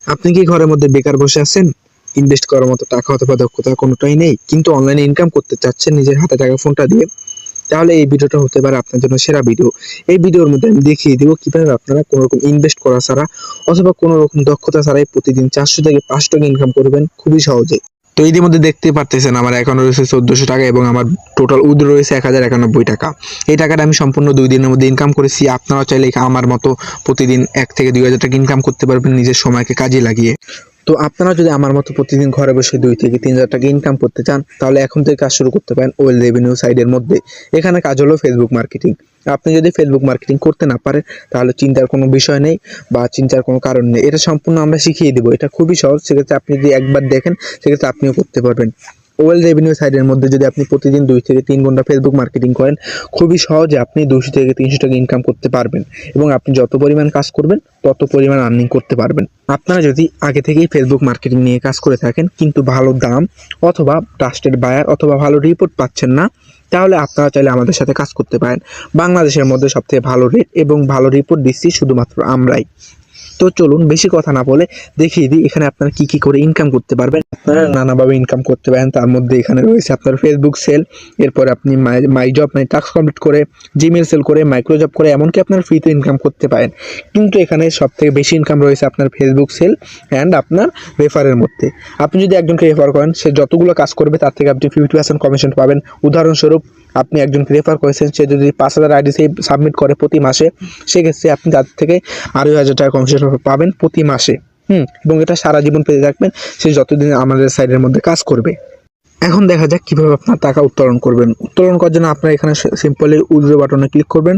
আপনি কি ঘরের মধ্যে বেকার বসে আছেন? ইনভেস্ট করার মতো টাকা অথবা দক্ষতা কোনোটাই নেই, কিন্তু অনলাইনে ইনকাম করতে চাচ্ছেন নিজের হাতে থাকা ফোনটা দিয়ে? তাহলে এই ভিডিওটা হতে পারে আপনার জন্য সেরা ভিডিও। এই ভিডিওর মধ্যে আমি দেখিয়ে দিব কিভাবে আপনারা কোনো রকম ইনভেস্ট করা ছাড়া অথবা কোনো রকম দক্ষতা ছাড়াই প্রতিদিন 400 থেকে 500 টাকা ইনকাম করবেন খুবই সহজে। তো ইতিমধ্যে দেখতেই পারতেছেন আমার অ্যাকাউন্টে রয়েছে 1400 টাকা এবং আমার টোটাল উইথড্র রয়েছে 1091 টাকা। এই টাকাটা আমি সম্পূর্ণ 2 দিনের মধ্যে ইনকাম করেছি। আপনারাও চাইলে আমার মতো প্রতিদিন 1 থেকে 2000 টাকা ইনকাম করতে পারবেন নিজের সময়কে কাজে লাগিয়ে। তো আপনারা যদি আমার মতো প্রতিদিন ঘরে বসে 2 থেকে 3000 টাকা ইনকাম করতে চান, তাহলে এখন থেকে কাজ শুরু করতে পারেন ওয়েল রেভিনিউ সাইডের মধ্যে। এখানে কাজ হলো ফেসবুক মার্কেটিং। আপনি যদি ফেসবুক মার্কেটিং করতে না পারেন, তাহলে চিন্তার কোনো বিষয় নেই বা চিন্তার কোনো কারণ নেই। এটা সম্পূর্ণ আমরা শিখিয়ে দিব। এটা খুবই সহজ। সেক্ষেত্রে আপনি যদি একবার দেখেন, সেক্ষেত্রে আপনিও করতে পারবেন। ওয়েল রেভিনিউ সাইডের মধ্যে যদি আপনি প্রতিদিন 2 থেকে 3 ঘন্টা ফেসবুক মার্কেটিং করেন, খুবই সহজে আপনি 200 থেকে 300 টাকা ইনকাম করতে পারবেন এবং আপনি যত পরিমাণ কাজ করবেন তত পরিমাণ আর্নিং করতে পারবেন। আপনারা যদি আগে থেকেই ফেসবুক মার্কেটিং নিয়ে কাজ করে থাকেন, কিন্তু ভালো দাম অথবা ট্রাস্টেড বায়ার অথবা ভালো রিপোর্ট পাচ্ছেন না, তাহলে আপনারা চাইলে আমাদের সাথে কাজ করতে পারেন। বাংলাদেশের মধ্যে সবথেকে ভালো রেট এবং ভালো রিপোর্ট দিচ্ছি শুধুমাত্র আমরাই। তো চলুন বেশি কথা না বলে দেখিয়ে দিই এখানে আপনারা কি করে ইনকাম করতে পারবেন। আপনারা নানাভাবে ইনকাম করতে পারেন। তার মধ্যে এখানে রয়েছে আপনার ফেসবুক সেল, এরপর আপনি মাই জব মানে টাস্ক কমপ্লিট করে, জিমেল সেল করে, মাইক্রো জব করে, এমনকি আপনার ফ্রিতে ইনকাম করতে পারেন। কিন্তু এখানে সবথেকে বেশি ইনকাম রয়েছে আপনার ফেসবুক সেল অ্যান্ড আপনার রেফারের মধ্যে। আপনি যদি একজনকে রেফার করেন, সে যতগুলো কাজ করবে তার থেকে আপনি 50% কমিশন পাবেন। উদাহরণস্বরূপ, আপনি একজনকে রেফার করেছেন, সে যদি 5000 আইডি সাবমিট করে প্রতি মাসে, সেক্ষেত্রে আপনি তার থেকে 2,500 টাকা কমিশন পাবেন প্রতি মাসে। এবং এটা সারা জীবন পেতে থাকবেন, সে যতদিন আমাদের সাইডের মধ্যে কাজ করবে। এখন দেখা যাক কিভাবে আপনার টাকা উত্তোলন করবেন। উত্তোলন করার জন্য আপনারা এখানে সিম্পলি উইথড্র বাটনে ক্লিক করবেন।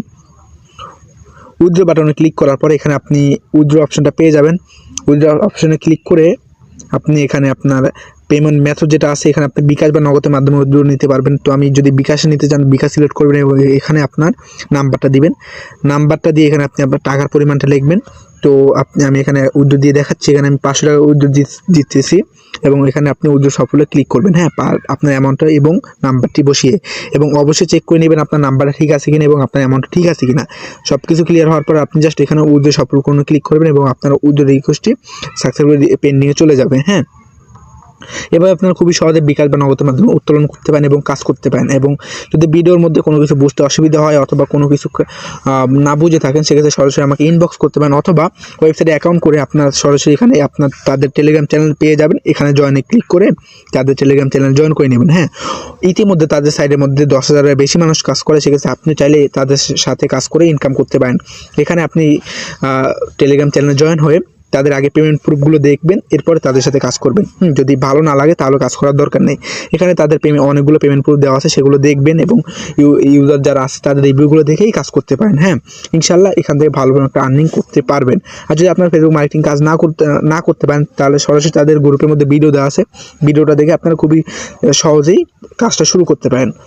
উইথড্র বাটনে ক্লিক করার পরে এখানে আপনি উইথড্র অপশনটা পেয়ে যাবেন। উইথড্র অপশনে ক্লিক করে আপনি এখানে আপনার পেমেন্ট মেথড যেটা আছে, এখানে আপনি বিকাশ বা নগদের মাধ্যমে উইথড্র নিতে পারবেন। তো আমি যদি বিকাশে নিতে চান, বিকাশ সিলেক্ট করবেন এবং এখানে আপনার নাম্বারটা দিবেন। নাম্বারটা দিয়ে এখানে আপনি আপনার টাকার পরিমাণটা লিখবেন। তো আমি এখানে উইথড্র দিয়ে দেখাচ্ছি। এখানে আমি 500 টাকা উইথড্র দিতেছি এবং এখানে আপনি উইথড্র সফলে ক্লিক করবেন। হ্যাঁ, আপনার অ্যামাউন্টটা এবং নাম্বারটি বসিয়ে, এবং অবশ্যই চেক করে নেবেন আপনার নাম্বারটা ঠিক আছে কিনা এবং আপনার অ্যামাউন্টটা ঠিক আছে কিনা। সব কিছু ক্লিয়ার হওয়ার পর আপনি জাস্ট এখানে উইথড্র সফল কোনো ক্লিক করবেন এবং আপনার উইথড্র রিকোয়েস্টটি সাকসেসফুলি পেন্ডিংয়ে চলে যাবে। হ্যাঁ, এবার আপনারা খুবই সহজে বিকাশ বা নগদের মাধ্যমে উত্তোলন করতে পারেন এবং কাজ করতে পারেন। এবং যদি ভিডিওর মধ্যে কোনো কিছু বুঝতে অসুবিধা হয় অথবা কোনো কিছু না বুঝে থাকেন, সেক্ষেত্রে সরাসরি আমাকে ইনবক্স করতে পারেন অথবা ওয়েবসাইটে অ্যাকাউন্ট করে আপনার সরাসরি এখানে আপনার তাদের টেলিগ্রাম চ্যানেল পেয়ে যাবেন। এখানে জয়েনে ক্লিক করে তাদের টেলিগ্রাম চ্যানেল জয়েন করে নেবেন। হ্যাঁ, ইতিমধ্যে তাদের সাইডের মধ্যে 10,000-এর বেশি মানুষ কাজ করে, সেক্ষেত্রে আপনি চাইলে তাদের সাথে কাজ করে ইনকাম করতে পারেন। এখানে আপনি টেলিগ্রাম চ্যানেলে জয়েন হয়ে তাদের আগে পেমেন্ট প্রুফগুলো দেখবেন, এরপরে তাদের সাথে কাজ করবেন। যদি ভালো না লাগে তাহলে কাজ করার দরকার নেই। এখানে তাদের অনেকগুলো পেমেন্ট প্রুফ দেওয়া আছে, সেগুলো দেখবেন এবং ইউজার যারা আছে তাদের রিভিউগুলো দেখেই কাজ করতে পারেন। হ্যাঁ, ইনশাল্লাহ এখান থেকে ভালো একটা আর্নিং করতে পারবেন। আর যদি আপনার ফেসবুক মার্কেটিং কাজ না করতে পারেন, তাহলে সরাসরি তাদের গ্রুপের মধ্যে ভিডিও দেওয়া আছে, ভিডিওটা দেখে আপনারা খুবই সহজেই কাজটা শুরু করতে পারেন।